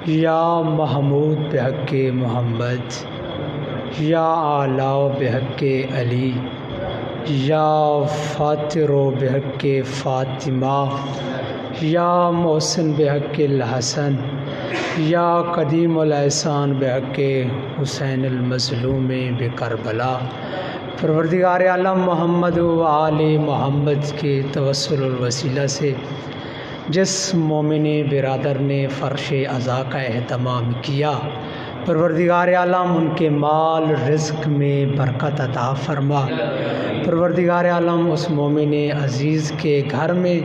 یا محمود بحق محمد، یا اعلیٰ بحق علی، یا فاطر بحق فاطمہ، یا محسن بحق الحسن، یا قدیم الاحسان بحق حسین المظلوم بکربلا۔ پروردگار عالم محمد و آل محمد کے توسل الوسیلہ سے جس مومن برادر نے فرش عزا کا اہتمام کیا، پروردگار عالم ان کے مال رزق میں برکت عطا فرما۔ پروردگار عالم اس مومن عزیز کے گھر میں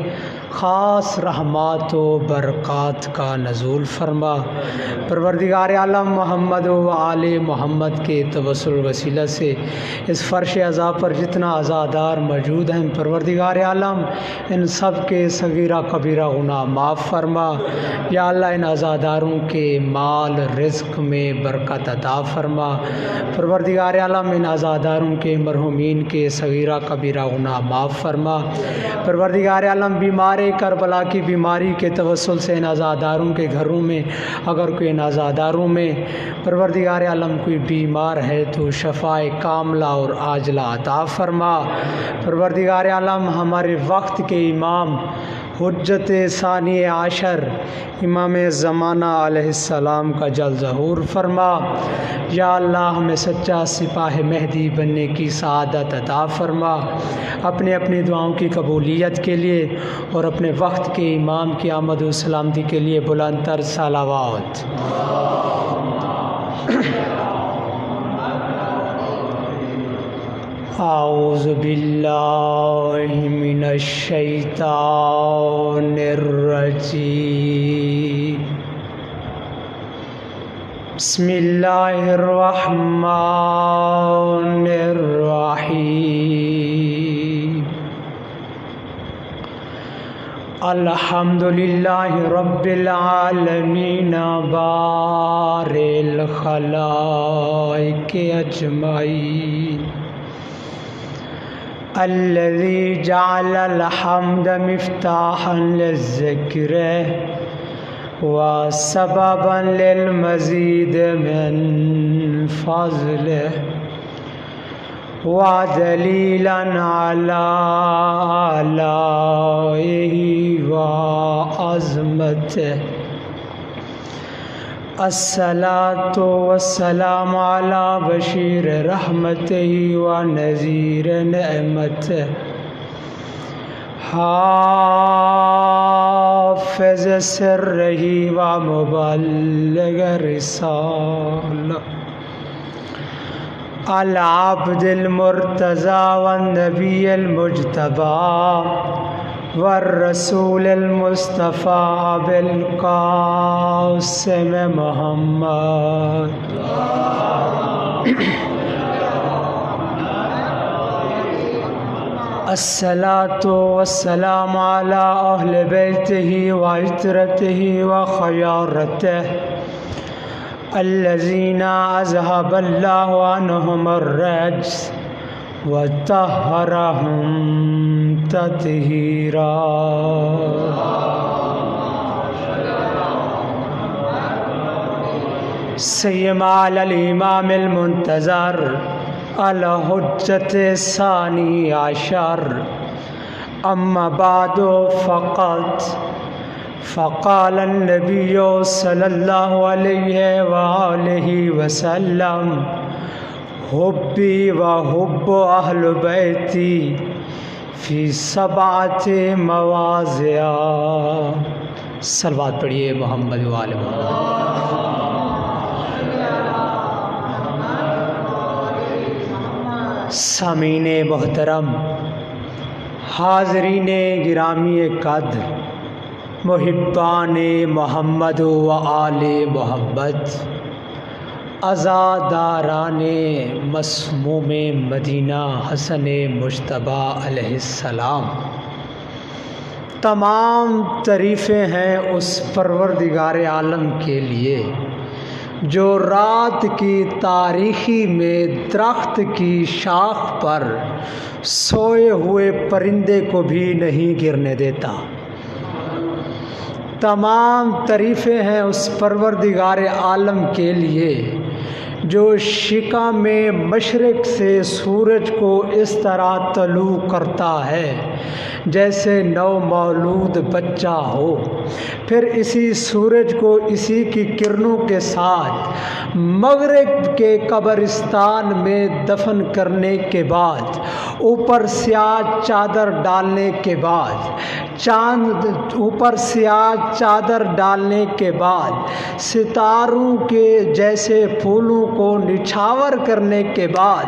خاص رحمات و برکات کا نزول فرما۔ پروردگار عالم محمد و آل محمد کے توسل وسیلہ سے اس فرش عزا پر جتنا عزادار موجود ہیں، پروردگار عالم ان سب کے صغیرہ کبیرہ گناہ معاف فرما۔ یا اللہ ان عزاداروں کے مال رزق میں برکت عطا فرما۔ پروردگار عالم ان عزاداروں کے مرحومین کے صغیرہ کبیرہ گناہ معاف فرما۔ پروردگار عالم بیمار کربلا کی بیماری کے توسل سے ان عزاداروں کے گھروں میں اگر کوئی ان عزاداروں میں پروردگار عالم کوئی بیمار ہے تو شفاء کاملہ اور عاجلہ عطا فرما۔ پروردگار عالم ہمارے وقت کے امام حجت ثانی عشر امام زمانہ علیہ السلام کا جلد ظہور فرما۔ یا اللہ ہمیں سچا سپاہ مہدی بننے کی سعادت عطا فرما۔ اپنی دعاؤں کی قبولیت کے لیے اور اپنے وقت کے امام کی آمد و سلامتی کے لیے بلند تر صلوات۔ اعوذ باللہ من الشیطان الرجیم، بسم اللہ الرحمن الرحیم۔ الحمد للہ رب العالمین بارئ الخلائق اجمعین، الذي جعل الحمد مفتاحا للذکر وسببا للمزید من فضله ودلیلا على آلائه وعظمته۔ الصلاة والسلام على بشیر رحمته ونذیر نعمته، حافظ سره ومبلغ رسالة، العبد المرتضى والنبي المجتبى والرسول المصطفى بالقاسم محمد، الصلاة والسلام على أهل بيته وعترته وخيارته الذين أذهب الله عنهم الرجس وطهرهم تطهيرا۔ سيما على الإمام المنتظر الحجة الثاني عشر، أما بعد فقال النبي صلى الله عليه وآله وسلم: حبی و حب اہل بیتی فی سبعۃ مواضع۔ صلوات پڑھیے محمد و آل محمد۔ سامعین محترم، حاضرین گرامی قدر، محبان محمد و آل محمد، عزاداران مسموم مدینہ حسن مجتبیٰ علیہ السلام، تمام تعریفیں ہیں اس پروردگار عالم کے لیے جو رات کی تاریکی میں درخت کی شاخ پر سوئے ہوئے پرندے کو بھی نہیں گرنے دیتا، تمام تعریفیں ہیں اس پروردگار عالم کے لیے جو شکا میں مشرق سے سورج کو اس طرح طلوع کرتا ہے جیسے نو مولود بچہ ہو، پھر اسی سورج کو اسی کی کرنوں کے ساتھ مغرب کے قبرستان میں دفن کرنے کے بعد، اوپر سیاہ چادر ڈالنے کے بعد، اوپر سیاہ چادر ڈالنے کے بعد، ستاروں کے جیسے پھولوں کو نچھاور کرنے کے بعد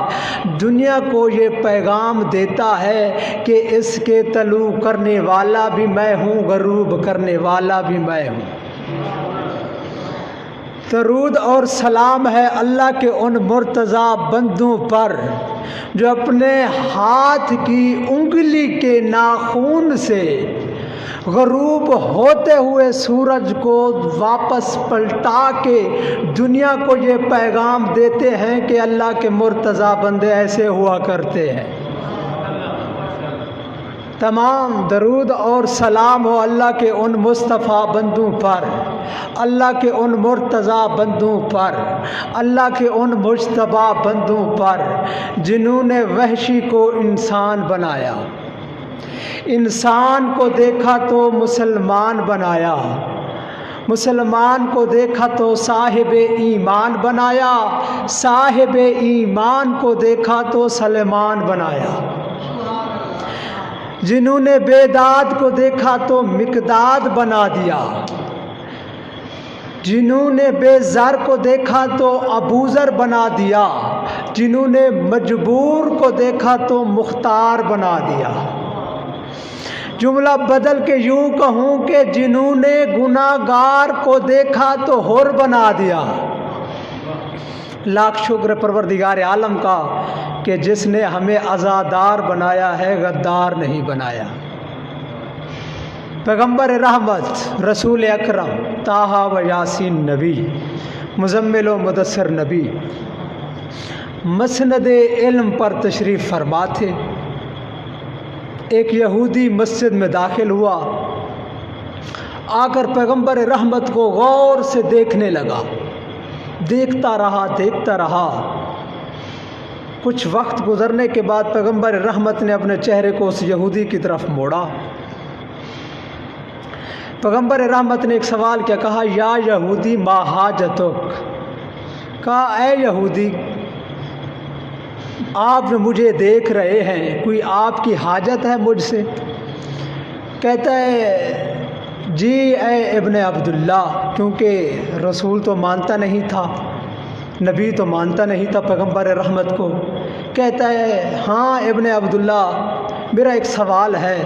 دنیا کو یہ پیغام دیتا ہے کہ اس کے طلوع کرنے والا بھی میں ہوں، غروب کرنے والا بھی میں ہوں۔ درود اور سلام ہے اللہ کے ان مرتضیٰ بندوں پر جو اپنے ہاتھ کی انگلی کے ناخن سے غروب ہوتے ہوئے سورج کو واپس پلٹا کے دنیا کو یہ پیغام دیتے ہیں کہ اللہ کے مرتضیٰ بندے ایسے ہوا کرتے ہیں۔ تمام درود اور سلام ہو اللہ کے ان مصطفیٰ بندوں پر، اللہ کے ان مرتضیٰ بندوں پر، اللہ کے ان مجتبی بندوں پر جنہوں نے وحشی کو انسان بنایا، انسان کو دیکھا تو مسلمان بنایا، مسلمان کو دیکھا تو صاحب ایمان بنایا، صاحب ایمان کو دیکھا تو سلیمان بنایا، جنہوں نے بیداد کو دیکھا تو مقداد بنا دیا، جنہوں نے بے زر کو دیکھا تو ابوذر بنا دیا، جنہوں نے مجبور کو دیکھا تو مختار بنا دیا۔ جملہ بدل کے یوں کہوں کہ جنہوں نے گناہ گار کو دیکھا تو حر بنا دیا۔ لاکھ شکر پروردگار عالم کا کہ جس نے ہمیں عزادار بنایا ہے، غدار نہیں بنایا۔ پیغمبر رحمت رسول اکرم طٰہٰ و یاسین نبی، مزمل و مدثر نبی مسند علم پر تشریف فرما تھے۔ ایک یہودی مسجد میں داخل ہوا، آ کر پیغمبر رحمت کو غور سے دیکھنے لگا، دیکھتا رہا۔ کچھ وقت گزرنے کے بعد پیغمبر رحمت نے اپنے چہرے کو اس یہودی کی طرف موڑا۔ پیغمبر رحمت نے ایک سوال کیا، کہا یا یہودی ما حاجتک، کہا اے یہودی آپ مجھے دیکھ رہے ہیں، کوئی آپ کی حاجت ہے مجھ سے؟ کہتا ہے جی اے ابن عبداللہ، کیونکہ رسول تو مانتا نہیں تھا، نبی تو مانتا نہیں تھا پیغمبر رحمت کو۔ کہتا ہے ہاں ابن عبداللہ، میرا ایک سوال ہے۔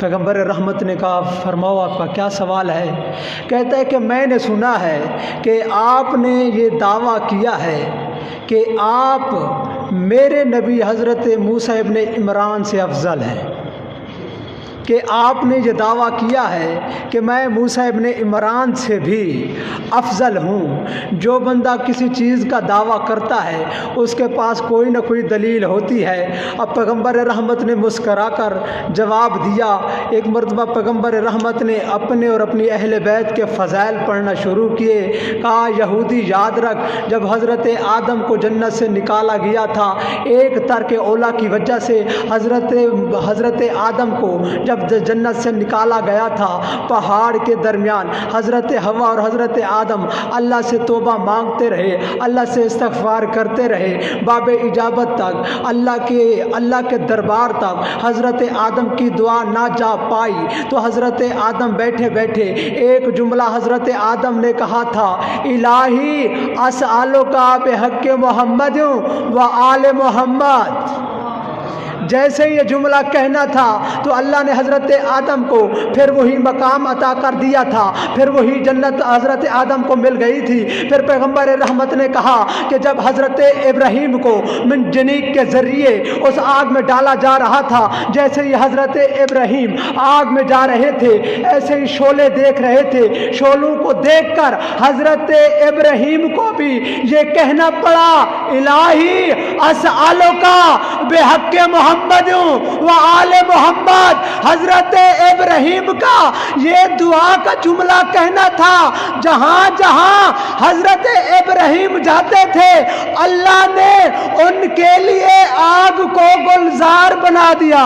پیغمبر رحمت نے کہا فرماؤ آپ کا کیا سوال ہے؟ کہتا ہے کہ میں نے سنا ہے کہ آپ نے یہ دعویٰ کیا ہے کہ آپ میرے نبی حضرت موسیٰ ابن عمران سے افضل ہیں، کہ آپ نے یہ دعویٰ کیا ہے کہ میں موسیٰ ابن عمران سے بھی افضل ہوں۔ جو بندہ کسی چیز کا دعویٰ کرتا ہے اس کے پاس کوئی نہ کوئی دلیل ہوتی ہے۔ اب پیغمبر رحمت نے مسکرا کر جواب دیا۔ ایک مرتبہ پیغمبر رحمت نے اپنے اور اپنی اہل بیت کے فضائل پڑھنا شروع کیے۔ کہا یہودی یاد رکھ، جب حضرت آدم کو جنت سے نکالا گیا تھا، ایک ترک اولیٰ کی وجہ سے حضرت آدم کو جب جنت سے نکالا گیا تھا، پہاڑ کے درمیان حضرت حوا اور حضرت آدم اللہ سے توبہ مانگتے رہے، اللہ سے استغفار کرتے رہے، باب اجابت تک اللہ کے دربار تک حضرت آدم کی دعا نہ جا پائی تو حضرت آدم بیٹھے بیٹھے ایک جملہ حضرت آدم نے کہا تھا، الہی اسألک بحق محمد و آل محمد۔ جیسے یہ جملہ کہنا تھا تو اللہ نے حضرت آدم کو پھر وہی مقام عطا کر دیا تھا، پھر وہی جنت حضرت آدم کو مل گئی تھی۔ پھر پیغمبر رحمت نے کہا کہ جب حضرت ابراہیم کو منجنیق کے ذریعے اس آگ میں ڈالا جا رہا تھا، جیسے ہی حضرت ابراہیم آگ میں جا رہے تھے ایسے ہی شعلے دیکھ رہے تھے، شعلوں کو دیکھ کر حضرت ابراہیم کو بھی یہ کہنا پڑا، الہی اسألک بحق محمد محمد و آل محمد، حضرت ابراہیم کا یہ دعا کا جملہ کہنا تھا۔ جہاں جہاں حضرت ابراہیم جاتے تھے اللہ نے ان کے لیے آگ کو گلزار بنا دیا۔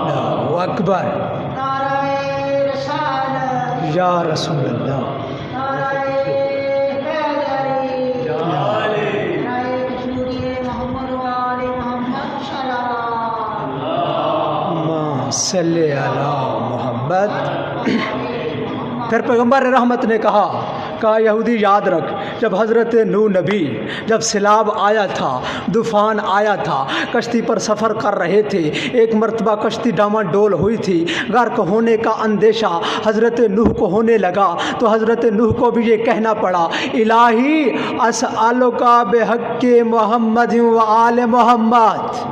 اللہ اکبر، یا رسول اللہ، صلی علی محمد۔ پھر پیغمبر رحمت نے کہا یہودی یاد رکھ، جب حضرت نوح نبی جب سیلاب آیا تھا، طوفان آیا تھا، کشتی پر سفر کر رہے تھے، ایک مرتبہ کشتی ڈاما ڈول ہوئی تھی، غرق ہونے کا اندیشہ حضرت نوح کو ہونے لگا، تو حضرت نوح کو بھی یہ کہنا پڑا الہی اسألک بحق محمد و آل محمد۔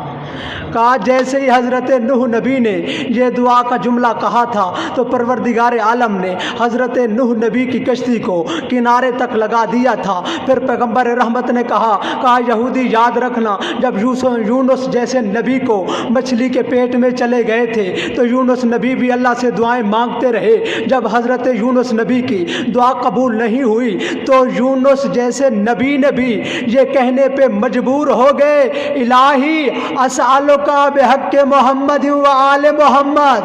کہا جیسے ہی حضرت نوح نبی نے یہ دعا کا جملہ کہا تھا تو پروردگار عالم نے حضرت نوح نبی کی کشتی کو کنارے تک لگا دیا تھا۔ پھر پیغمبر رحمت نے کہا یہودی یاد رکھنا، جب یونس جیسے نبی کو مچھلی کے پیٹ میں چلے گئے تھے تو یونس نبی بھی اللہ سے دعائیں مانگتے رہے، جب حضرت یونس نبی کی دعا قبول نہیں ہوئی تو یونس جیسے نبی نے بھی یہ کہنے پہ مجبور ہو گئے الہی اسألک بحق محمد و آل محمد۔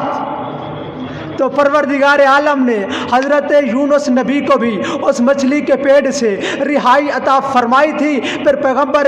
تو پروردگار عالم نے حضرت یونس نبی کو بھی اس مچھلی کے پیٹ سے رہائی عطا فرمائی تھی۔ پھر پیغمبر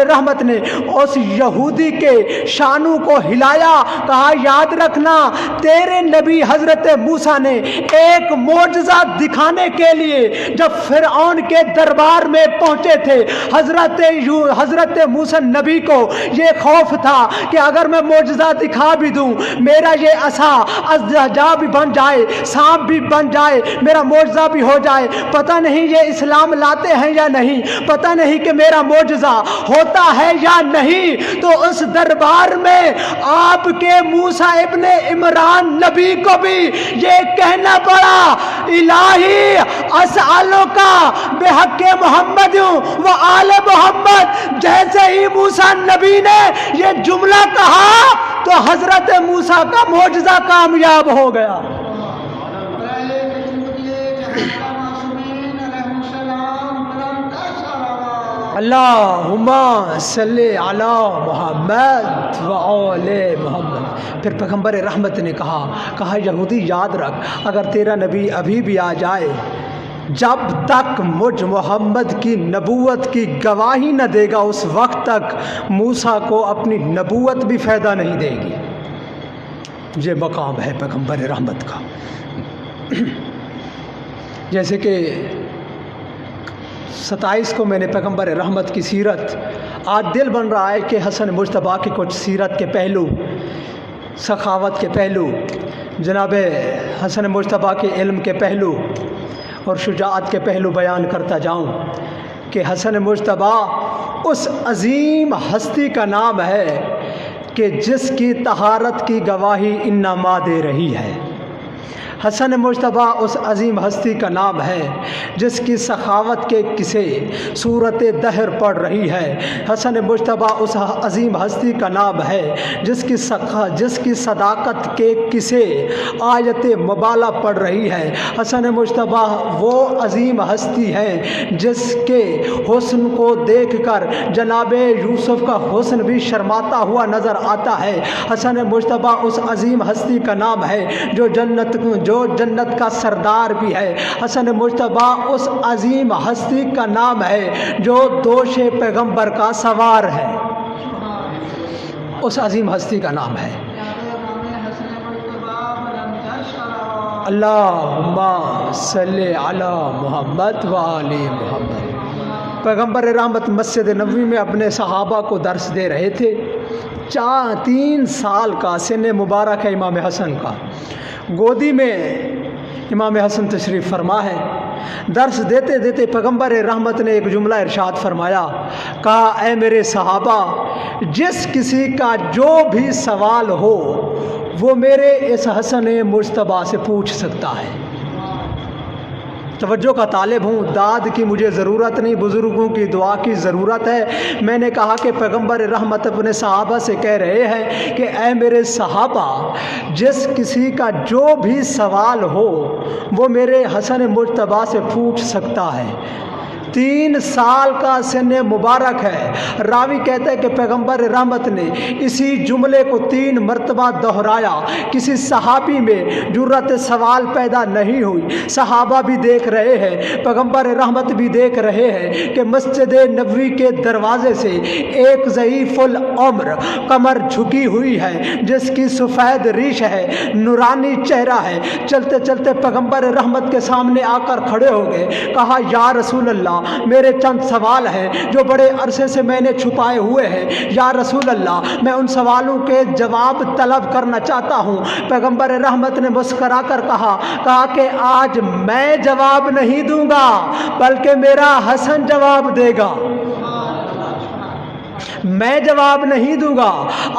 رحمت نے اس یہودی کے شانوں کو ہلایا، کہا یاد رکھنا تیرے نبی حضرت موسیٰ نے ایک معجزہ دکھانے کے لیے جب فرعون کے دربار میں پہنچے تھے، حضرت موسیٰ نبی کو یہ خوف تھا کہ اگر میں معجزہ دکھا بھی دوں، میرا یہ عصا ازدحجا بھی بن جائے، سانپ بھی بن جائے، میرا معجزہ بھی ہو جائے، پتہ نہیں یہ اسلام لاتے ہیں یا نہیں، پتہ نہیں کہ میرا معجزہ ہوتا ہے یا نہیں۔ تو اس دربار میں آپ کے موسیٰ ابن عمران نبی کو بھی یہ کہنا پڑا الہی اسألک بحق محمد و آل محمد۔ جیسے ہی موسیٰ نبی نے یہ جملہ کہا تو حضرت موسیٰ کا معجزہ کامیاب ہو گیا۔ اللہم صلی علی محمد و آل محمد۔ پھر پیغمبر رحمت نے کہا یہودی یاد رکھ، اگر تیرا نبی ابھی بھی آ جائے، جب تک مجھ محمد کی نبوت کی گواہی نہ دے گا اس وقت تک موسیٰ کو اپنی نبوت بھی فائدہ نہیں دے گی۔ یہ مقام ہے پیغمبر رحمت کا۔ جیسے کہ 27 کو میں نے پیغمبر رحمت کی سیرت، آج دل بن رہا ہے کہ حسن مجتبیٰ کے کچھ سیرت کے پہلو، سخاوت کے پہلو، جناب حسن مجتبیٰ کے علم کے پہلو اور شجاعت کے پہلو بیان کرتا جاؤں کہ حسن مجتبیٰ اس عظیم ہستی کا نام ہے کہ جس کی طہارت کی گواہی انما دے رہی ہے۔ حسن مجتبیٰ اس عظیم ہستی کا نام ہے جس کی سخاوت کے قصے صورت دہر پڑھ رہی ہے۔ حسن مجتبیٰ اس عظیم ہستی کا نام ہے جس کی صداقت کے قصے آیت مبالہ پڑھ رہی ہے۔ حسن مجتبیٰ وہ عظیم ہستی ہے جس کے حسن کو دیکھ کر جناب یوسف کا حسن بھی شرماتا ہوا نظر آتا ہے۔ حسن مجتبیٰ اس عظیم ہستی کا نام ہے جو جنت کا سردار بھی ہے۔ حسن مجتبیٰ اس عظیم ہستی کا نام ہے جو دوش پیغمبر کا سوار ہے۔ اس عظیم ہستی کا نام ہے۔ اللہم صلی علی محمد و آل محمد۔ پیغمبر رحمت مسجد نبوی میں اپنے صحابہ کو درس دے رہے تھے۔ 3 سال کا سن مبارک ہے امام حسن کا، گودی میں امام حسن تشریف فرما ہے۔ درس دیتے دیتے پیغمبر رحمت نے ایک جملہ ارشاد فرمایا، کہا اے میرے صحابہ، جس کسی کا جو بھی سوال ہو وہ میرے اس حسن مجتبیٰ سے پوچھ سکتا ہے۔ توجہ کا طالب ہوں، داد کی مجھے ضرورت نہیں، بزرگوں کی دعا کی ضرورت ہے۔ میں نے کہا کہ پیغمبر رحمت اپنے صحابہ سے کہہ رہے ہیں کہ اے میرے صحابہ، جس کسی کا جو بھی سوال ہو وہ میرے حسن مجتبیٰ سے پوچھ سکتا ہے۔ 3 سال کا سن مبارک ہے۔ راوی کہتا ہے کہ پیغمبر رحمت نے اسی جملے کو 3 مرتبہ دہرایا، کسی صحابی میں جرأت سوال پیدا نہیں ہوئی۔ صحابہ بھی دیکھ رہے ہیں، پیغمبر رحمت بھی دیکھ رہے ہیں کہ مسجد نبوی کے دروازے سے ایک ضعیف العمر کمر جھکی ہوئی ہے، جس کی سفید ریش ہے، نورانی چہرہ ہے، چلتے چلتے پیغمبر رحمت کے سامنے آ کر کھڑے ہو گئے۔ کہا یا رسول اللہ، میرے چند سوال ہیں جو بڑے عرصے سے میں نے چھپائے ہوئے ہیں۔ یا رسول اللہ، میں ان سوالوں کے جواب طلب کرنا چاہتا ہوں۔ پیغمبر رحمت نے مسکرا کر کہا کہ آج میں جواب نہیں دوں گا بلکہ میرا حسن جواب دے گا۔ میں جواب نہیں دوں گا،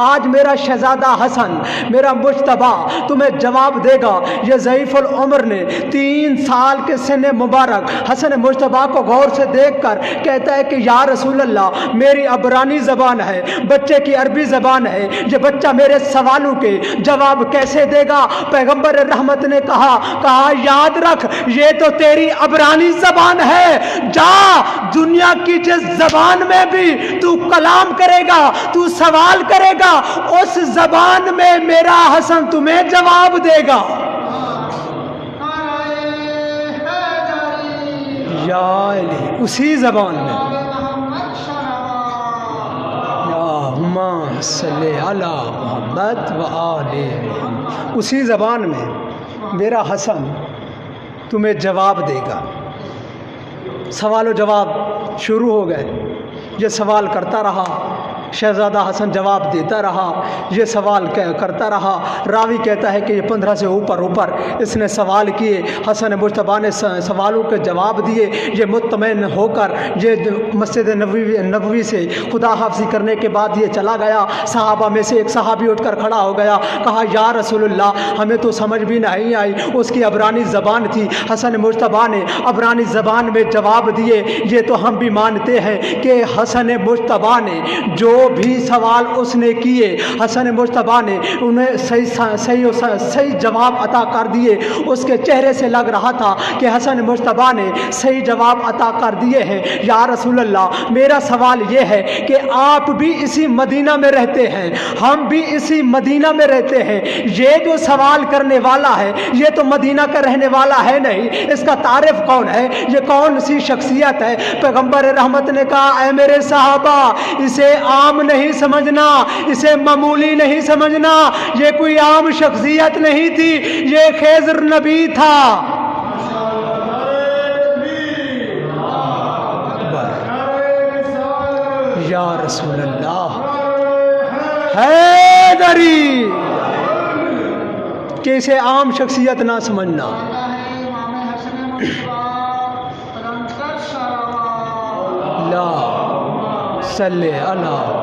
آج میرا شہزادہ حسن، میرا مجتبیٰ تمہیں جواب دے گا۔ یہ ضعیف العمر نے 3 سال کے سن مبارک حسن مجتبیٰ کو غور سے دیکھ کر کہتا ہے کہ یا رسول اللہ، میری عبرانی زبان ہے، بچے کی عربی زبان ہے، یہ بچہ میرے سوالوں کے جواب کیسے دے گا؟ پیغمبر رحمت نے کہا یاد رکھ، یہ تو تیری عبرانی زبان ہے، جا دنیا کی جس زبان میں بھی تو کلام کرے گا، تو سوال کرے گا، اس زبان میں میرا حسن تمہیں جواب دے گا۔ یا علی، اسی زبان میں، اللہم صلی علی محمد و آل محمد، اسی زبان میں میرا حسن تمہیں جواب دے گا۔ سوال و جواب شروع ہو گئے۔ یہ سوال کرتا رہا، شہزادہ حسن جواب دیتا رہا، یہ سوال کرتا رہا۔ راوی کہتا ہے کہ یہ 15 سے اوپر اس نے سوال کیے۔ حسن مجتبیٰ نے سوالوں کے جواب دیے۔ یہ مطمئن ہو کر یہ مسجد نبوی سے خدا حافظی کرنے کے بعد یہ چلا گیا۔ صحابہ میں سے ایک صحابی اٹھ کر کھڑا ہو گیا، کہا یا رسول اللہ، ہمیں تو سمجھ بھی نہیں آئی، اس کی عبرانی زبان تھی۔ حسن مجتبیٰ نے عبرانی زبان میں جواب دیے۔ یہ تو ہم بھی مانتے ہیں کہ حسن مجتبیٰ نے جو بھی سوال اس نے کیے، حسن مجتبیٰ نے انہیں صحیح جواب عطا کر دیے۔ اس کے چہرے سے لگ رہا تھا کہ حسن مجتبیٰ نے صحیح جواب عطا کر دیے ہیں۔ یا رسول اللہ، میرا سوال یہ ہے کہ آپ بھی اسی مدینہ میں رہتے ہیں، ہم بھی اسی مدینہ میں رہتے ہیں، یہ جو سوال کرنے والا ہے یہ تو مدینہ کا رہنے والا ہے نہیں، اس کا تعارف کون ہے؟ یہ کون سی شخصیت ہے؟ پیغمبر رحمت نے کہا اے میرے صحابہ، اسے عام نہیں سمجھنا، اسے معمولی نہیں سمجھنا، یہ کوئی عام شخصیت نہیں تھی، یہ خضر نبی تھا۔ یا رسول اللہ، حیدری، کہ اسے عام شخصیت نہ سمجھنا۔ لا صلی اللہ۔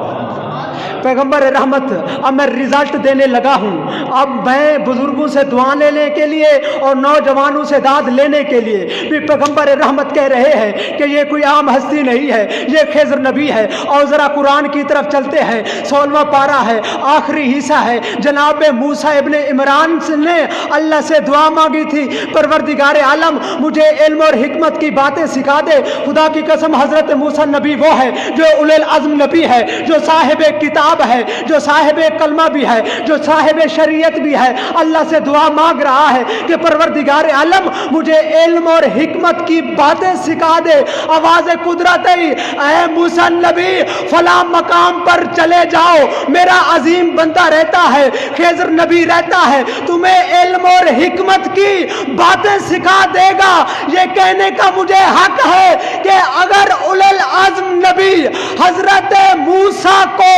پیغمبر رحمت، اب میں رزلٹ دینے لگا ہوں، اب میں بزرگوں سے دعا لینے کے لیے اور نوجوانوں سے داد لینے کے لیے بھی پیغمبر رحمت کہہ رہے ہیں کہ یہ کوئی عام ہستی نہیں ہے، یہ خضر نبی ہے۔ اور ذرا قرآن کی طرف چلتے ہیں، 16واں پارہ ہے، آخری حصہ ہے۔ جناب موسیٰ ابن عمران نے اللہ سے دعا مانگی تھی، پروردگار عالم مجھے علم اور حکمت کی باتیں سکھا دے۔ خدا کی قسم حضرت موسیٰ نبی وہ ہے جو اولو العزم نبی ہے، جو صاحب کتاب ہے، جو صاحب کلمہ بھی ہے، جو صاحب شریعت بھی ہے۔ اللہ سے دعا مانگ رہا ہے کہ پروردگار عالم مجھے علم اور حکمت کی باتیں سکھا دے۔ آواز قدرت ہے، اے موسیٰ نبی فلاں مقام پر چلے جاؤ، میرا عظیم بندہ رہتا ہے، خضر نبی رہتا ہے، تمہیں علم اور حکمت کی باتیں سکھا دے گا۔ یہ کہنے کا مجھے حق ہے کہ اگر اولو العزم نبی حضرت موسیٰ کو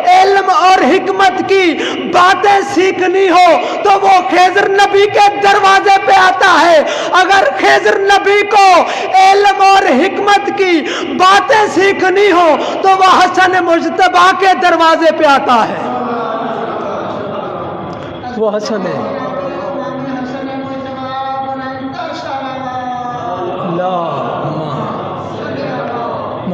علم اور حکمت کی باتیں سیکھنی ہو تو وہ خضر نبی کے دروازے پہ آتا ہے، اگر خضر نبی کو علم اور حکمت کی باتیں سیکھنی ہو تو وہ حسن مجتبیٰ کے دروازے پہ آتا ہے۔ وہ حسن ہے،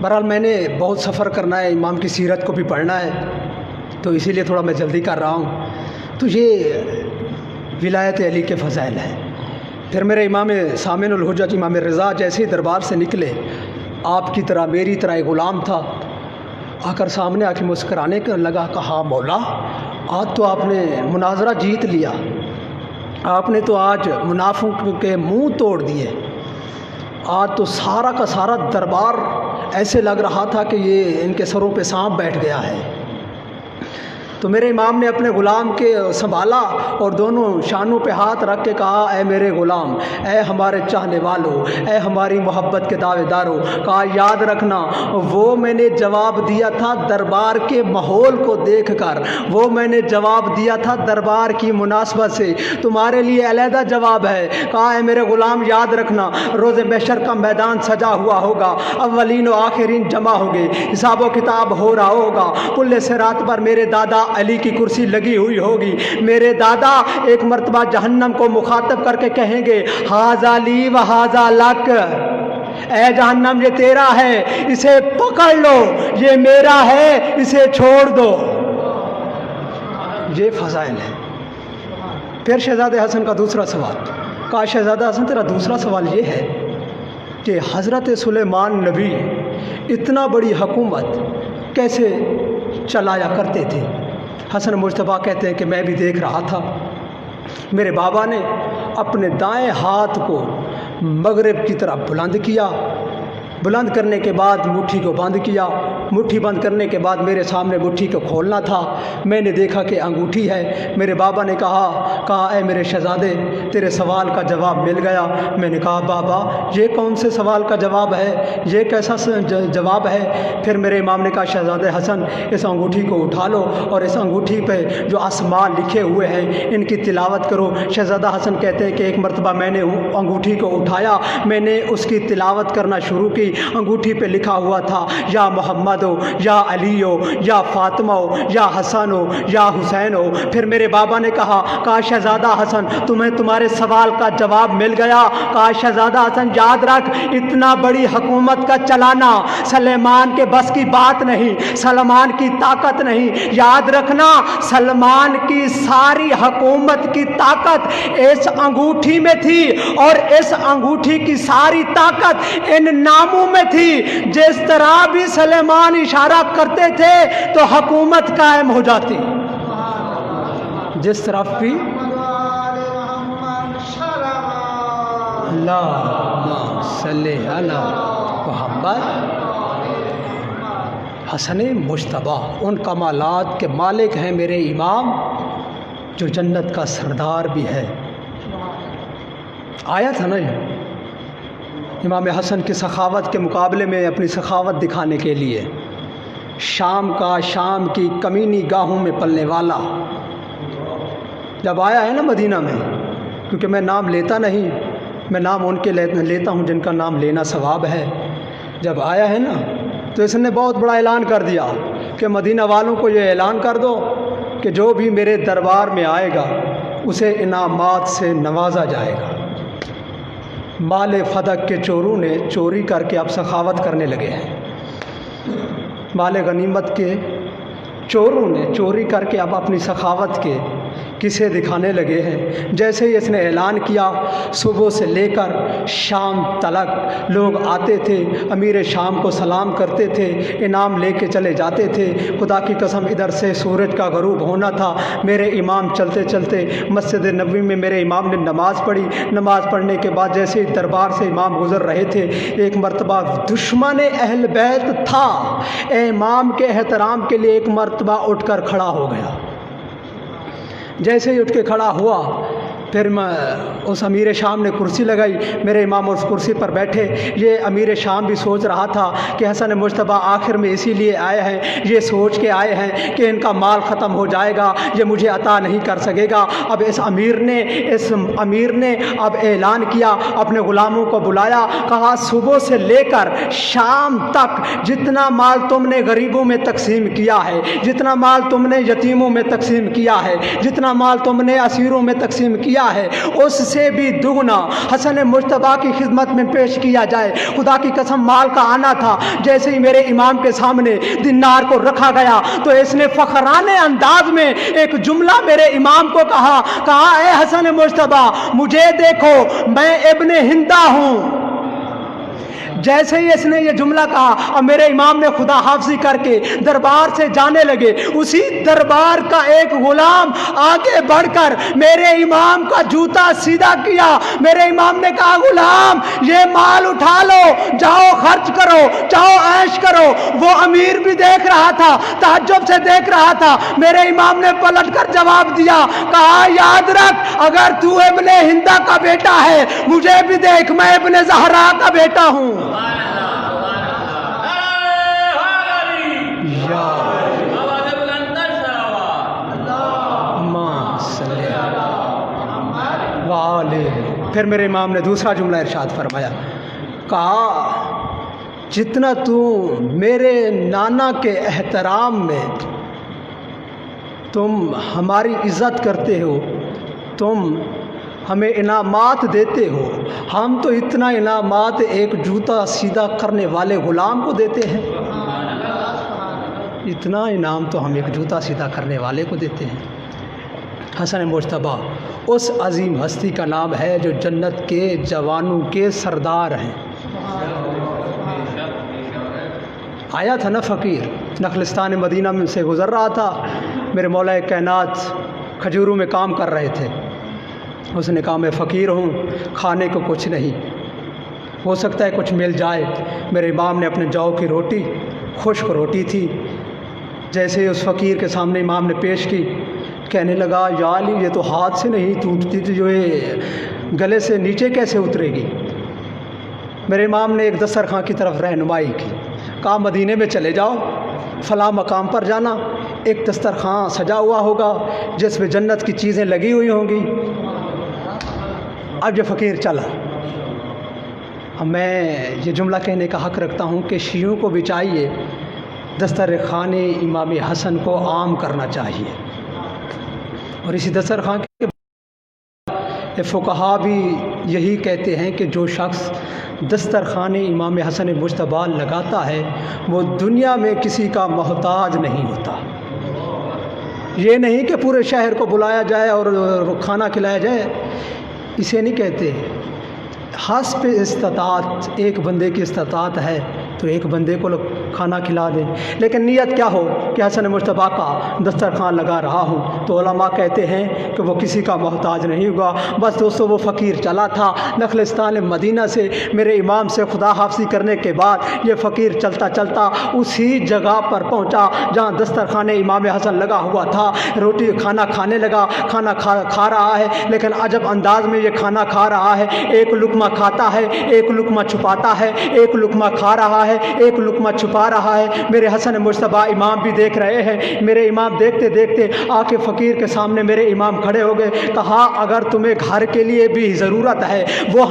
بہرحال میں نے بہت سفر کرنا ہے، امام کی سیرت کو بھی پڑھنا ہے، تو اسی لیے تھوڑا میں جلدی کر رہا ہوں۔ تو یہ ولایت علی کے فضائل ہیں۔ پھر میرے امام سامن الحجت امام رضا جیسے ہی دربار سے نکلے، آپ کی طرح میری طرح ایک غلام تھا، آ کر سامنے آ کے مسکرانے کا لگا، کہا مولا آج تو آپ نے مناظرہ جیت لیا، آپ نے تو آج منافق کے منہ توڑ دیے، آج تو سارا کا سارا دربار ایسے لگ رہا تھا کہ یہ ان کے سروں پہ سانپ بیٹھ گیا ہے۔ تو میرے امام نے اپنے غلام کے سنبھالا اور دونوں شانوں پہ ہاتھ رکھ کے کہا، اے میرے غلام، اے ہمارے چاہنے والوں، اے ہماری محبت کے دعوے داروں، کہا یاد رکھنا وہ میں نے جواب دیا تھا دربار کے ماحول کو دیکھ کر، وہ میں نے جواب دیا تھا دربار کی مناسبت سے، تمہارے لیے علیحدہ جواب ہے۔ کہا اے میرے غلام یاد رکھنا روز محشر کا میدان سجا ہوا ہوگا، اولین و آخرین جمع ہوگے، حساب و کتاب ہو رہا ہوگا، پل صراط پر میرے دادا علی کی کرسی لگی ہوئی ہوگی، میرے دادا ایک مرتبہ جہنم کو مخاطب کر کے کہیں گے، ھذا لی و ھذا لک، اے جہنم یہ تیرا ہے اسے پکڑ لو، یہ میرا ہے اسے چھوڑ دو۔ یہ فضائل ہے۔ پھر شہزادہ حسن کا دوسرا سوال، کہا شہزادہ حسن تیرا دوسرا سوال یہ ہے کہ حضرت سلیمان نبی اتنا بڑی حکومت کیسے چلایا کرتے تھے؟ حسن مجتبیٰ کہتے ہیں کہ میں بھی دیکھ رہا تھا، میرے بابا نے اپنے دائیں ہاتھ کو مغرب کی طرف بلند کیا، بلند کرنے کے بعد مٹھی کو بند کیا، مٹھی بند کرنے کے بعد میرے سامنے مٹھی کو کھولنا تھا، میں نے دیکھا کہ انگوٹھی ہے۔ میرے بابا نے کہا اے میرے شہزادے تیرے سوال کا جواب مل گیا۔ میں نے کہا بابا یہ کون سے سوال کا جواب ہے، یہ کیسا جواب ہے؟ پھر میرے امام نے کہا شہزادے حسن اس انگوٹھی کو اٹھا لو اور اس انگوٹھی پہ جو اسماء لکھے ہوئے ہیں ان کی تلاوت کرو۔ شہزادہ حسن کہتے ہیں کہ ایک مرتبہ میں نے انگوٹھی کو اٹھایا، میں نے اس کی تلاوت کرنا شروع کی۔ انگوٹھی پہ لکھا ہوا تھا یا محمد ہو، یا علی ہو، یا فاطمہ ہو، یا حسن ہو، یا حسین ہو۔ پھر میرے بابا نے کہا شہزادہ حسن تمہیں تمہارے سوال کا جواب مل گیا۔ کہا شہزادہ حسن یاد رکھ اتنا بڑی حکومت کا چلانا سلیمان کے بس کی بات نہیں، سلمان کی طاقت نہیں۔ یاد رکھنا سلمان کی ساری حکومت کی طاقت اس انگوٹھی میں تھی، اور اس انگوٹھی کی ساری طاقت ان ناموں میں تھی۔ جس طرح بھی سلیمان اشارہ کرتے تھے تو حکومت قائم ہو جاتی، جس طرف بھی اللہم صلی علی محمد۔ حسن مجتبیٰ ان کمالات کے مالک ہیں میرے امام، جو جنت کا سردار بھی ہے۔ آیا تھا نا امام حسن کی سخاوت کے مقابلے میں اپنی سخاوت دکھانے کے لیے، شام کی کمینی گاہوں میں پلنے والا جب آیا ہے نا مدینہ میں، کیونکہ میں نام لیتا نہیں، میں نام ان کے لیتا ہوں جن کا نام لینا ثواب ہے۔ جب آیا ہے نا تو اس نے بہت بڑا اعلان کر دیا کہ مدینہ والوں کو یہ اعلان کر دو کہ جو بھی میرے دربار میں آئے گا اسے انعامات سے نوازا جائے گا۔ مال فدق کے چوروں نے چوری کر کے اب سخاوت کرنے لگے ہیں، مال غنیمت کے چوروں نے چوری کر کے اب اپنی سخاوت کے قصے دکھانے لگے ہیں۔ جیسے ہی اس نے اعلان کیا، صبح سے لے کر شام تلک لوگ آتے تھے، امیر شام کو سلام کرتے تھے، انعام لے کے چلے جاتے تھے۔ خدا کی قسم ادھر سے سورج کا غروب ہونا تھا، میرے امام چلتے چلتے مسجد نبوی میں میرے امام نے نماز پڑھی۔ نماز پڑھنے کے بعد جیسے ہی دربار سے امام گزر رہے تھے، ایک مرتبہ دشمن اہل بیت تھا، امام کے احترام کے لیے ایک مرتبہ اٹھ کر کھڑا ہو گیا۔ جیسے ہی اٹھ کے کھڑا ہوا، پھر اس امیر شام نے کرسی لگائی، میرے امام اس کرسی پر بیٹھے۔ یہ امیر شام بھی سوچ رہا تھا کہ حسن مجتبیٰ آخر میں اسی لیے آئے ہیں، یہ سوچ کے آئے ہیں کہ ان کا مال ختم ہو جائے گا، یہ مجھے عطا نہیں کر سکے گا۔ اب اس امیر نے اب اعلان کیا، اپنے غلاموں کو بلایا، کہا صبح سے لے کر شام تک جتنا مال تم نے غریبوں میں تقسیم کیا ہے، جتنا مال تم نے یتیموں میں تقسیم کیا ہے، جتنا مال تم نے اسیروں میں تقسیم کیا کیا ہے اس سے بھی دگنا حسن مجتبیٰ کی خدمت میں پیش کیا جائے۔ خدا کی قسم مال کا آنا تھا، جیسے ہی میرے امام کے سامنے دینار کو رکھا گیا تو اس نے فخرانے انداز میں ایک جملہ میرے امام کو کہا اے حسن مجتبیٰ مجھے دیکھو، میں ابن ہندا ہوں۔ جیسے ہی اس نے یہ جملہ کہا اور میرے امام نے خدا حافظی کر کے دربار سے جانے لگے، اسی دربار کا ایک غلام آگے بڑھ کر میرے امام کا جوتا سیدھا کیا۔ میرے امام نے کہا غلام یہ مال اٹھا لو، جاؤ خرچ کرو، جاؤ عیش کرو۔ وہ امیر بھی دیکھ رہا تھا، تعجب سے دیکھ رہا تھا۔ میرے امام نے پلٹ کر جواب دیا، کہا یاد رکھ اگر تو ابن ہندا کا بیٹا ہے مجھے بھی دیکھ، میں ابن زہرا کا بیٹا ہوں۔ پھر میرے امام نے دوسرا جملہ ارشاد فرمایا، کہا جتنا تو میرے نانا کے احترام میں تم ہماری عزت کرتے ہو، تم ہمیں انعامات دیتے ہو، ہم تو اتنا انعامات ایک جوتا سیدھا کرنے والے غلام کو دیتے ہیں، اتنا انعام تو ہم ایک جوتا سیدھا کرنے والے کو دیتے ہیں۔ حسن مجتبیٰ اس عظیم ہستی کا نام ہے جو جنت کے جوانوں کے سردار ہیں۔ آیا تھا نا فقیر، نخلستان مدینہ میں سے گزر رہا تھا، میرے مولا کائنات کھجوروں میں کام کر رہے تھے، اس نے کہا میں فقیر ہوں، کھانے کو کچھ نہیں، ہو سکتا ہے کچھ مل جائے۔ میرے امام نے اپنے جو کی روٹی، خشک روٹی تھی، جیسے اس فقیر کے سامنے امام نے پیش کی، کہنے لگا یا علی یہ تو ہاتھ سے نہیں ٹوٹتی تو جو یہ گلے سے نیچے کیسے اترے گی؟ میرے امام نے ایک دسترخوان کی طرف رہنمائی کی، کہا مدینے میں چلے جاؤ، فلاں مقام پر جانا، ایک دسترخوان سجا ہوا ہوگا جس میں جنت کی چیزیں لگی ہوئی ہوں گی۔ اب جو فقیر چلا، اب میں یہ جملہ کہنے کا حق رکھتا ہوں کہ شیعوں کو بھی چاہیے دسترخوان امام حسن کو عام کرنا چاہیے، اور اسی دسترخوان کے فقہا بھی یہی کہتے ہیں کہ جو شخص دسترخوان امام حسن مجتبیٰ لگاتا ہے وہ دنیا میں کسی کا محتاج نہیں ہوتا۔ یہ نہیں کہ پورے شہر کو بلایا جائے اور کھانا کھلایا جائے، اسے نہیں کہتے۔ حسب استطاعت، ایک بندے کی استطاعت ہے تو ایک بندے کو کھانا کھلا دیں، لیکن نیت کیا ہو کہ حسن مجتبیٰ کا دسترخوان لگا رہا ہوں، تو علماء کہتے ہیں کہ وہ کسی کا محتاج نہیں ہوگا۔ بس دوستو وہ فقیر چلا تھا نخلستان مدینہ سے، میرے امام سے خدا حافظی کرنے کے بعد یہ فقیر چلتا چلتا اسی جگہ پر پہنچا جہاں دسترخوان امام حسن لگا ہوا تھا، روٹی کھانا کھانے لگا، کھانا کھا رہا ہے، لیکن عجب انداز میں یہ کھانا کھا رہا ہے، ایک لقمہ کھاتا ہے، ایک لقمہ چھپاتا ہے، ایک لقمہ کھا رہا ہے، ایک لقمہ چھپا رہا ہے۔ میرے حسن مجتبیٰ امام بھی دیکھ رہے ہیں، میرے امام دیکھتے دیکھتے آ کے فقیر کے سامنے میرے امام کھڑے ہو گئے، کہا اگر تمہیں گھر کے لیے بھی ضرورت ہے وہ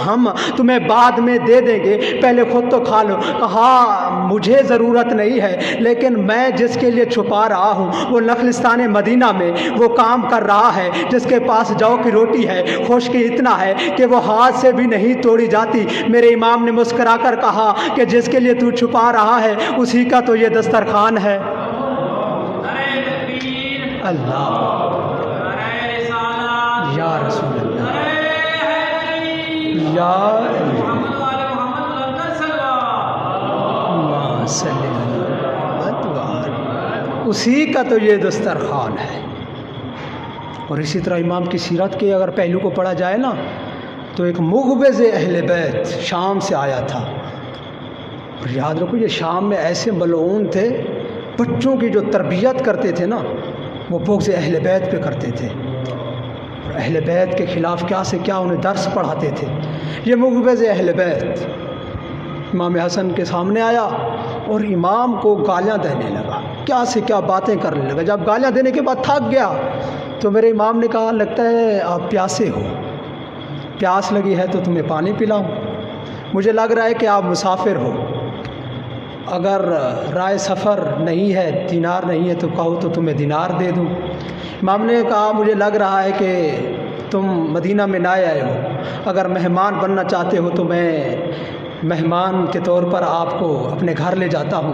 ہم تمہیں بعد میں دے دیں گے، پہلے خود تو کھا لو۔ کہا مجھے ضرورت نہیں ہے، لیکن میں جس کے لیے چھپا رہا ہوں وہ نخلستان مدینہ میں وہ کام کر رہا ہے جس کے پاس جو کی روٹی ہے، خشکی اتنا ہے کہ وہ ہاتھ سے بھی نہیں توڑی جاتی۔ میرے امام نے مسکرا کر کہا کہ جس کے لیے تو چھپا رہا ہے اسی کا تو یہ دسترخوان ہے۔ اللہ یا رسول اللہ یا اسی کا تو یہ دسترخوان ہے۔ اور اسی طرح امام کی سیرت کے اگر پہلو کو پڑھا جائے نا تو ایک مغبض اہل بیت شام سے آیا تھا، اور یاد رکھو یہ شام میں ایسے ملعون تھے، بچوں کی جو تربیت کرتے تھے نا وہ بغض اہل بیت پہ کرتے تھے، اور اہل بیت کے خلاف کیا سے کیا انہیں درس پڑھاتے تھے۔ یہ مغبض اہل بیت امام حسن کے سامنے آیا اور امام کو گالیاں دینے لگا، کیا سے کیا باتیں کرنے لگا۔ جب گالیاں دینے کے بعد تھک گیا تو میرے امام نے کہا لگتا ہے آپ پیاسے ہو، پیاس لگی ہے تو تمہیں پانی پلاؤں، مجھے لگ رہا ہے کہ آپ مسافر ہو، اگر رائے سفر نہیں ہے، دینار نہیں ہے تو کہو تو تمہیں دینار دے دوں۔ امام نے کہا مجھے لگ رہا ہے کہ تم مدینہ میں نہ آئے ہو، اگر مہمان بننا چاہتے ہو تو میں مہمان کے طور پر آپ کو اپنے گھر لے جاتا ہوں۔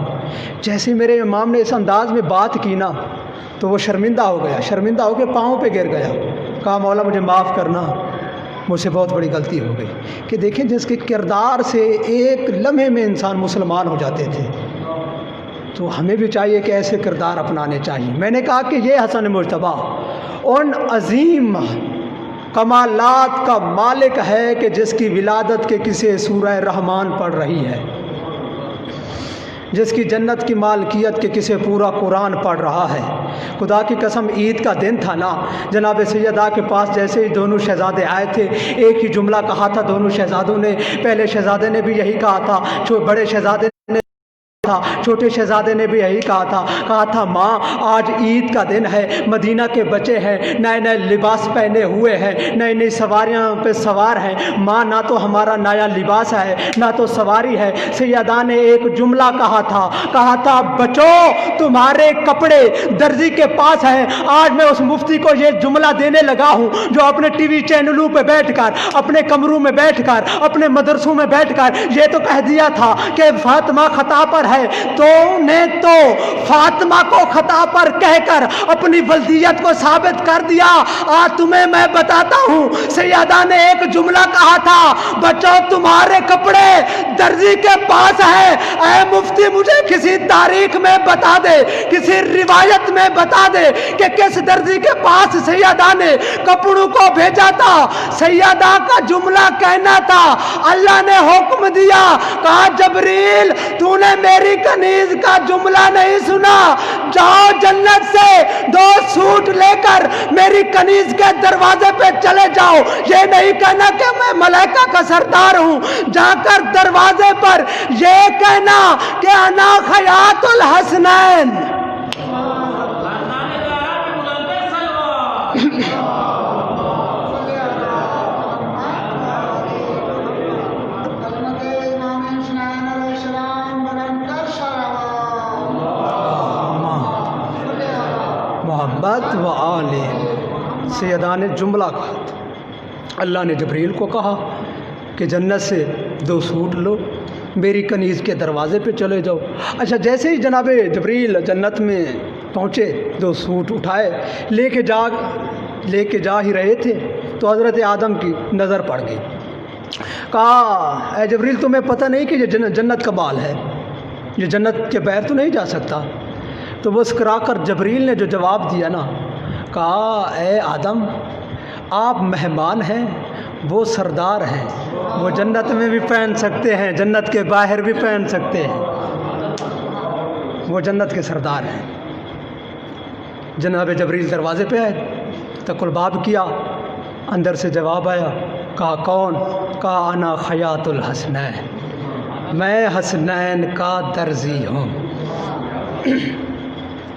جیسے میرے امام نے اس انداز میں بات کی نا تو وہ شرمندہ ہو گیا، شرمندہ ہو کے پاؤں پہ گر گیا، کہا مولا مجھے معاف کرنا، مجھ سے بہت بڑی غلطی ہو گئی۔ کہ دیکھیں جس کے کردار سے ایک لمحے میں انسان مسلمان ہو جاتے تھے، تو ہمیں بھی چاہیے کہ ایسے کردار اپنانے چاہیے۔ میں نے کہا کہ یہ حسن مجتبیٰ ان عظیم کمالات کا مالک ہے کہ جس کی ولادت کے قصے سورہ رحمان پڑھ رہی ہے، جس کی جنت کی مالکیت کے قصے پورا قرآن پڑھ رہا ہے۔ خدا کی قسم عید کا دن تھا نا، جناب سیدہ کے پاس جیسے ہی دونوں شہزادے آئے تھے، ایک ہی جملہ کہا تھا دونوں شہزادوں نے۔ پہلے شہزادے نے بھی یہی کہا تھا، بڑے شہزادے نے چھوٹے شہزادے نے بھی یہی کہا تھا ماں آج عید کا دن ہے، مدینہ کے بچے ہیں، نئے نئے لباس پہنے ہوئے ہیں، نئی نئی سواریاں پہ سوار ہیں، ماں نہ تو ہمارا نیا لباس ہے نہ تو سواری ہے۔ سیدہ نے ایک جملہ کہا تھا بچو تمہارے کپڑے درزی کے پاس ہیں۔ آج میں اس مفتی کو یہ جملہ دینے لگا ہوں جو اپنے ٹی وی چینلوں پہ بیٹھ کر، اپنے کمروں میں بیٹھ کر، اپنے مدرسوں میں بیٹھ کر یہ تو کہہ دیا تھا کہ فاطمہ خطا پر ہے، تو نے تو فاطمہ کو خطا پر کہہ کر اپنی ولدیت کو ثابت کر دیا۔ آج تمہیں میں بتاتا ہوں، سیدہ نے ایک جملہ کہا تھا بچو تمہارے کپڑے درزی کے پاس ہے۔ اے مفتی مجھے کسی تاریخ میں بتا دے، کسی روایت میں بتا دے کہ کس درزی کے پاس سیدہ نے کپڑوں کو بھیجا تھا۔ سیدہ کا جملہ کہنا تھا اللہ نے حکم دیا، کہا جبریل تو نے میری کنیز کا جملہ نہیں سنا، جاؤ جنت سے 2 سوٹ لے کر میری کنیز کے دروازے پہ چلے جاؤ۔ یہ نہیں کہنا کہ میں ملائکہ کا سردار ہوں، جا کر دروازے پر یہ کہنا کہ انا خیات الحسنین۔ محبت و آل سیدہ نے جملہ کہا تھا۔ اللہ نے جبریل کو کہا کہ جنت سے 2 سوٹ لو، میری کنیز کے دروازے پہ چلے جاؤ۔ اچھا جیسے ہی جناب جبریل جنت میں پہنچے، 2 سوٹ اٹھائے، لے کے جا ہی رہے تھے تو حضرت آدم کی نظر پڑ گئی۔ کہا اے جبریل تمہیں پتہ نہیں کہ یہ جنت کا بال ہے، یہ جنت کے بغیر تو نہیں جا سکتا۔ تو مسکرا کر جبریل نے جو جواب دیا نا، کہا اے آدم آپ مہمان ہیں، وہ سردار ہیں، وہ جنت میں بھی پہن سکتے ہیں، جنت کے باہر بھی پہن سکتے ہیں، وہ جنت کے سردار ہیں۔ جناب جبریل دروازے پہ آئے، تق الباب کیا، اندر سے جواب آیا، کہا کون؟ کہا انا خیاط الحسنین، میں حسنین کا درزی ہوں۔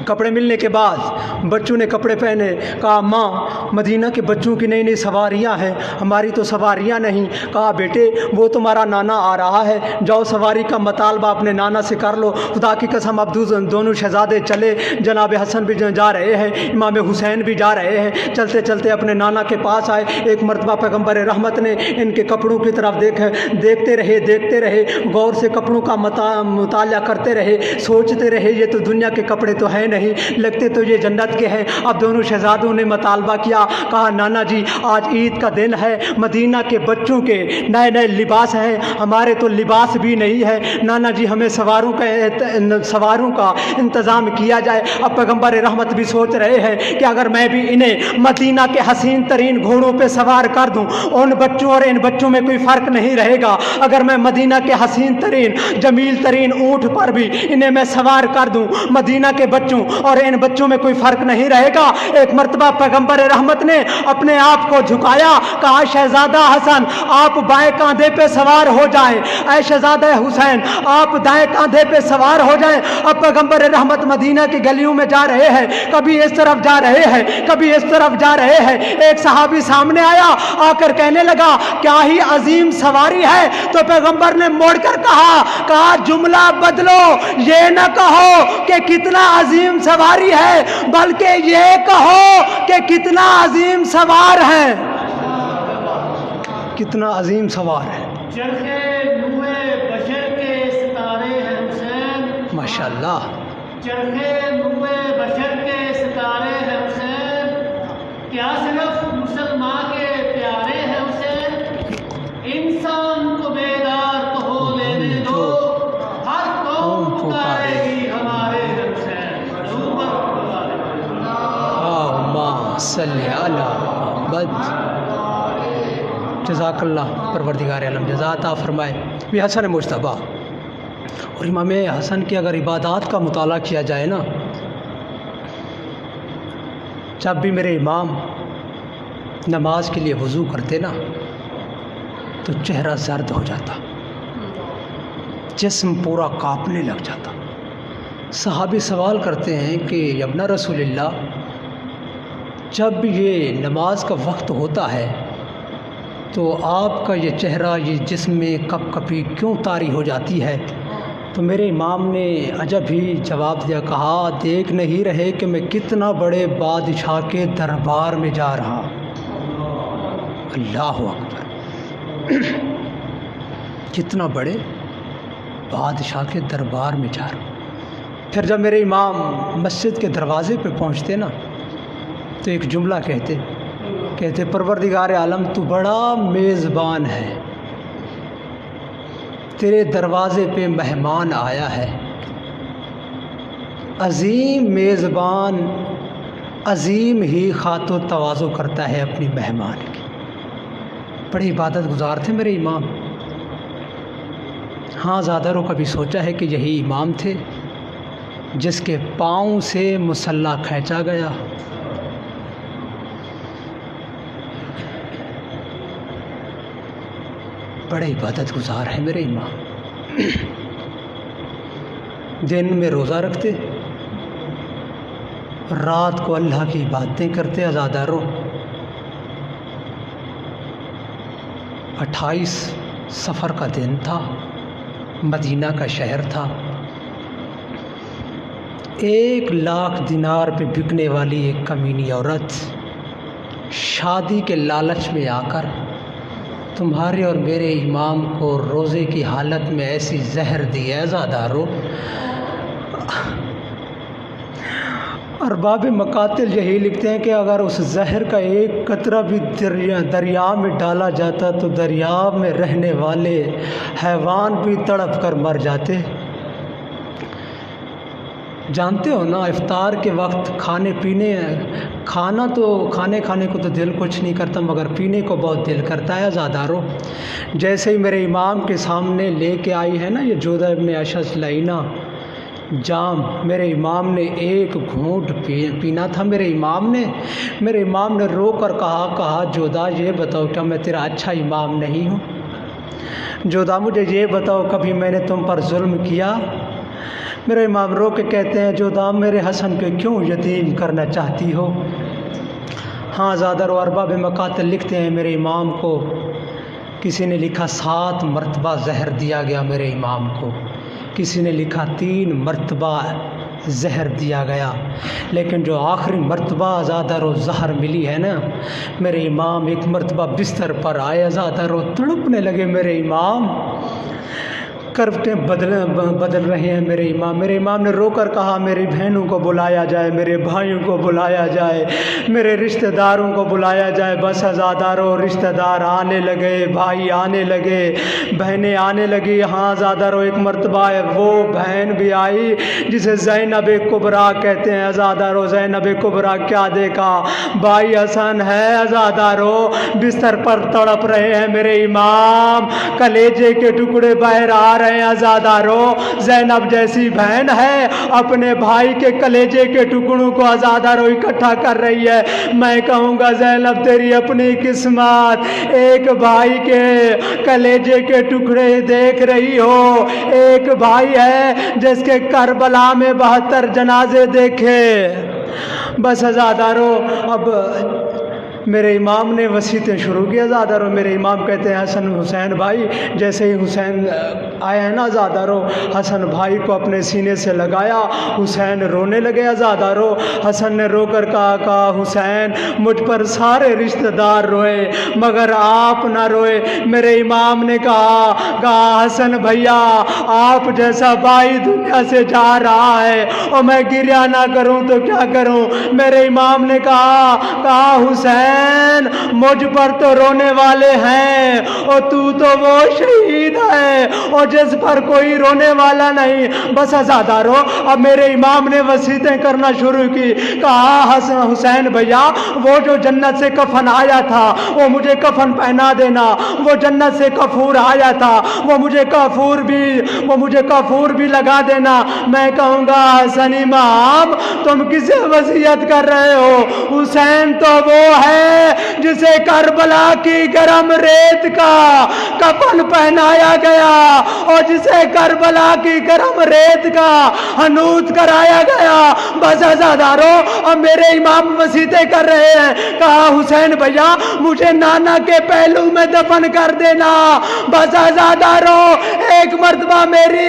کپڑے ملنے کے بعد بچوں نے کپڑے پہنے، کہا ماں مدینہ کے بچوں کی نئی نئی سواریاں ہیں، ہماری تو سواریاں نہیں۔ کہا بیٹے وہ تمہارا نانا آ رہا ہے، جاؤ سواری کا مطالبہ اپنے نانا سے کر لو۔ خدا کی قسم اب دونوں شہزادے چلے، جناب حسن بھی جا رہے ہیں، امام حسین بھی جا رہے ہیں، چلتے چلتے اپنے نانا کے پاس آئے۔ ایک مرتبہ پیغمبر رحمت نے ان کے کپڑوں کی طرف دیکھتے رہے، غور سے کپڑوں کا مطالعہ کرتے رہے، سوچتے رہے یہ تو دنیا کے کپڑے تو ہیں نہیں، لگتے تو یہ جنت کے ہیں۔ اب دونوں شہزادوں نے مطالبہ کیا، کہا نانا جی آج عید کا دن ہے، مدینہ کے بچوں کے نئے نئے لباس ہیں، ہمارے تو لباس بھی نہیں ہے، نانا جی ہمیں سواروں کا انتظام کیا جائے۔ اب پیغمبر رحمت بھی سوچ رہے ہیں کہ اگر میں بھی انہیں مدینہ کے حسین ترین گھوڑوں پہ سوار کر دوں، ان بچوں اور ان بچوں میں کوئی فرق نہیں رہے گا۔ اگر میں مدینہ کے حسین ترین جمیل ترین اونٹ پر بھی انہیں میں سوار کر دوں، مدینہ کے بچوں اور ان بچوں میں کوئی فرق نہیں رہے گا۔ ایک مرتبہ پیغمبر رحمت نے اپنے آپ کو جھکایا، کہا شہزادہ حسن آپ بائیں کاندھے پہ سوار ہو جائیں، اے شہزادہ حسین آپ دائیں کاندھے پہ سوار ہو جائیں۔ اب پیغمبر رحمت مدینہ کی گلیوں میں جا رہے ہیں، کبھی اس طرف جا رہے ہیں، کبھی اس طرف جا رہے ہیں۔ ایک صحابی سامنے آیا، آ کر کہنے لگا کیا ہی عظیم سواری ہے، تو پیغمبر نے موڑ کر کہا جملہ بدلو، یہ نہ کہو کہ کتنا عظیم سواری ہے، بلکہ یہ کہو کہ کتنا عظیم سوار ہے۔ کتنا عظیم سوال ہے. چرخے نوے بشر کے ستارے ہیں حسین. ماشاء اللہ. چرخے نوے بشر کے ستارے ہیں حسین. کیا صرف مسلمان کے پیارے ہیں حسین. انسان کو بیدار تو ہو لینے دو. ہر قوم پکارے گی ہمارے حسین. اللہم صلی علی محمد. جزاک اللہ پروردگار عالم جزا عطا فرمائے. یہ حسن مجتبیٰ اور امام حسن کی اگر عبادات کا مطالعہ کیا جائے نا، جب بھی میرے امام نماز کے لیے وضو کرتے نا تو چہرہ زرد ہو جاتا، جسم پورا کانپنے لگ جاتا. صحابی سوال کرتے ہیں کہ ابن رسول اللہ، جب یہ نماز کا وقت ہوتا ہے تو آپ کا یہ چہرہ، یہ جسم میں کپ کپی کیوں طاری ہو جاتی ہے؟ تو میرے امام نے عجب ہی جواب دیا، کہا دیکھ نہیں رہے کہ میں کتنا بڑے بادشاہ کے دربار میں جا رہا. اللہ اکبر، کتنا بڑے بادشاہ کے دربار میں جا رہا. پھر جب میرے امام مسجد کے دروازے پہ پہنچتے نا تو ایک جملہ کہتے پروردگار عالم تو بڑا میزبان ہے، تیرے دروازے پہ مہمان آیا ہے. عظیم میزبان عظیم ہی خاط و تواضع کرتا ہے اپنی مہمان کی. بڑی عبادت گزار تھے میرے امام. ہاں زیادہ کبھی سوچا ہے کہ یہی امام تھے جس کے پاؤں سے مصلی کھینچا گیا. بڑے عبادت گزار ہیں میرے امام. دن میں روزہ رکھتے، رات کو اللہ کی عبادتیں کرتے. عزادارو 28 صفر کا دن تھا، مدینہ کا شہر تھا. 1 لاکھ دینار پہ بکنے والی ایک کمینی عورت شادی کے لالچ میں آ کر تمہارے اور میرے امام کو روزے کی حالت میں ایسی زہر دی ہے. عزادارو ارباب مقاتل یہی لکھتے ہیں کہ اگر اس زہر کا ایک قطرہ بھی دریا میں ڈالا جاتا تو دریا میں رہنے والے حیوان بھی تڑپ کر مر جاتے. جانتے ہو نا، افطار کے وقت کھانے کو تو دل کچھ نہیں کرتا، مگر پینے کو بہت دل کرتا ہے. عزادارو جیسے ہی میرے امام کے سامنے لے کے آئی ہے نا یہ جودہ ابن اشعث لعینہ جام، میرے امام نے ایک گھونٹ پینا تھا. میرے امام نے رو کر کہا جودہ یہ بتاؤ کیا میں تیرا اچھا امام نہیں ہوں؟ جودہ مجھے یہ بتاؤ کبھی میں نے تم پر ظلم کیا؟ میرے امام رو کے کہتے ہیں جودہ میرے حسن کو کیوں یتیم کرنا چاہتی ہو؟ ہاں زادر و ارباب مقاتل لکھتے ہیں میرے امام کو کسی نے لکھا 7 مرتبہ زہر دیا گیا میرے امام کو، کسی نے لکھا 3 مرتبہ زہر دیا گیا، لیکن جو آخری مرتبہ زادر و زہر ملی ہے نا، میرے امام ایک مرتبہ بستر پر آئے، زادر و تڑپنے لگے. میرے امام کروٹیں بدل رہے ہیں. میرے امام نے رو کر کہا میری بہنوں کو بلایا جائے، میرے بھائیوں کو بلایا جائے، میرے رشتہ داروں کو بلایا جائے. بس عزادارو رشتہ دار آنے لگے، بھائی آنے لگے، بہنیں آنے لگی. ہاں عزادارو ایک مرتبہ وہ بہن بھی آئی جسے زینب کبریٰ کہتے ہیں. عزادارو زینب کبریٰ کیا دیکھا؟ بھائی حسن ہے عزادارو، بستر پر تڑپ رہے ہیں میرے امام، کلیجے کے ٹکڑے باہر آ رہے ہیں. عزادارو زینب جیسی بہن ہے اپنے بھائی کے کلیجے کے ٹکڑوں کو عزادارو اکٹھا کر رہی ہے. میں کہوں گا زینب تیری اپنی قسمت، ایک بھائی کے کلیجے کے ٹکڑے دیکھ رہی ہو. ایک بھائی ہے جس کے کربلا میں 72 جنازے دیکھے. بس عزادارو اب میرے امام نے وصیتیں شروع کی زادارو. میرے امام کہتے ہیں حسن حسین بھائی. جیسے ہی حسین آیا ہے نا زادارو, حسن بھائی کو اپنے سینے سے لگایا. حسین رونے لگے زادارو. حسن نے رو کر کہا حسین مجھ پر سارے رشتہ دار روئے مگر آپ نہ روئے. میرے امام نے کہا حسن بھیا آپ جیسا بھائی دنیا سے جا رہا ہے اور میں گریہ نہ کروں تو کیا کروں. میرے امام نے کہا حسین مجھ پر تو رونے والے ہیں اور تو وہ شہید ہے اور جس پر کوئی رونے والا نہیں. بس زادارو اب میرے امام نے وصیتیں کرنا شروع کی. کہا حسین بھیا وہ جو جنت سے کفن آیا تھا وہ مجھے کفن پہنا دینا. وہ جنت سے کفور آیا تھا وہ مجھے کفور بھی لگا دینا. میں کہوں گا حسن امام تم کسے وصیت کر رہے ہو؟ حسین تو وہ ہے جسے کربلا کی گرم ریت کا کفن پہنایا گیا اور جسے کربلا کی گرم ریت کا حنوط کرایا گیا. بس زادارو اب میرے امام وصیتیں کر رہے ہیں. کہا حسین بھیا مجھے نانا کے پہلو میں دفن کر دینا. بس زادارو ایک مرتبہ میری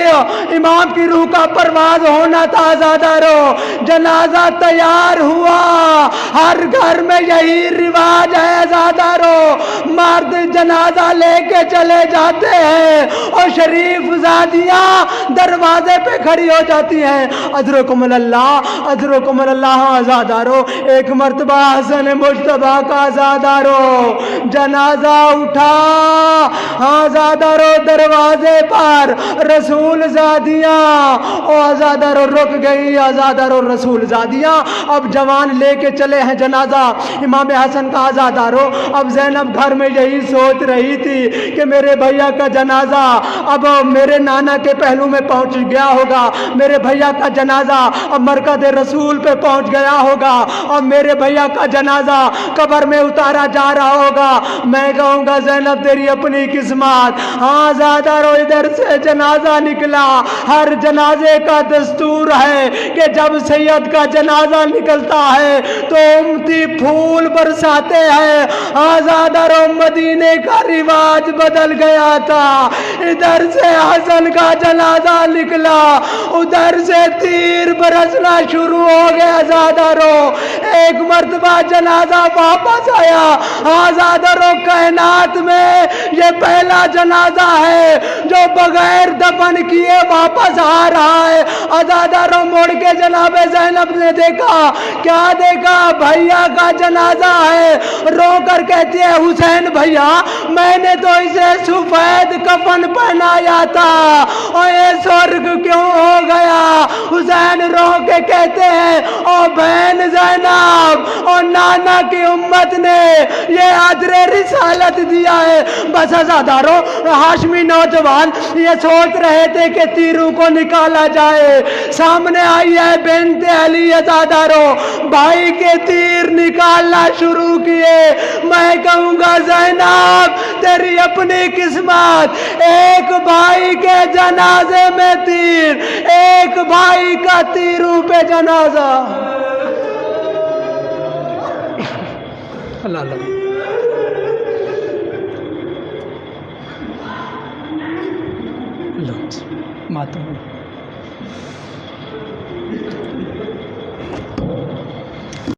امام کی روح کا پرواز ہونا تھا زادارو. جنازہ تیار ہوا. ہر گھر میں یہی رواج ہے زادارو. مرد جنازہ لے کے چلے جاتے ہیں اور شریف زادیاں دروازے پہ کھڑی ہو جاتی ہیں. اجرکم اللہ زادارو. ایک مرتبہ حسن مجتبیٰ کا زادارو جنازہ اٹھا. زادارو دروازے پر رسول زادیاں اور زادارو رک گئی. زادارو رسول زادیاں اب جوان لے کے چلے ہیں جنازہ. امام حسن کا زادارو اب زینب گھر میں یہی سوچ رہی تھی کہ میرے بھیا کا جنازہ اب میرے نانا کے پہلو میں پہنچ گیا ہوگا. میرے بھیا کا جنازہ اب مرکز رسول پہ پہنچ گیا ہوگا اور میرے بھیا کا جنازہ قبر میں اتارا جا رہا ہوگا. میں کہوں گا زینب تیری اپنی قسمت. زادارو ادھر سے جنازہ نکلا. ہر جنازے کا دستور ہے کہ جب سید کا جنازہ نکلتا ہے تو امتی پھول برساتے ہیں. زادارو مدینے کا رواج بدل گیا تھا. ادھر سے حسن کا جنازہ نکلا ادھر سے تیر برسنا شروع ہو گیا. زادارو ایک مرتبہ جنازہ واپس آیا. زادارو کائنات میں یہ پہلا جنازہ ہے جو بغیر دفن کیے واپس آ رہا ہے. زادارو مڑ کے جناب زینب نے دیکھا. کیا دیکھا؟ بھیا کا جنازہ ہے. رو کر کہتی ہے حسین بھیا میں نے تو اسے سفید کفن پہنایا تھا اور یہ سرگ کیوں ہو گیا؟ حسین رو کے کہتے ہیں اور بہن زینب اور نانا کی امت نے یہ عذر رسالت دیا ہے. بس زادارو ہاشمی نوجوان یہ سوچ رہے تھے کہ تیروں کو نکالا جائے. سامنے آئی ہے بنت علی. زادارو بھائی کے تیر نکالنا شروع کیے. میں کہوں گا زینب تیری اپنی قسمت. ایک بھائی کے جنازے میں تیر, ایک بھائی کا تیروں پہ جنازہ. اللہ اللہ ماتم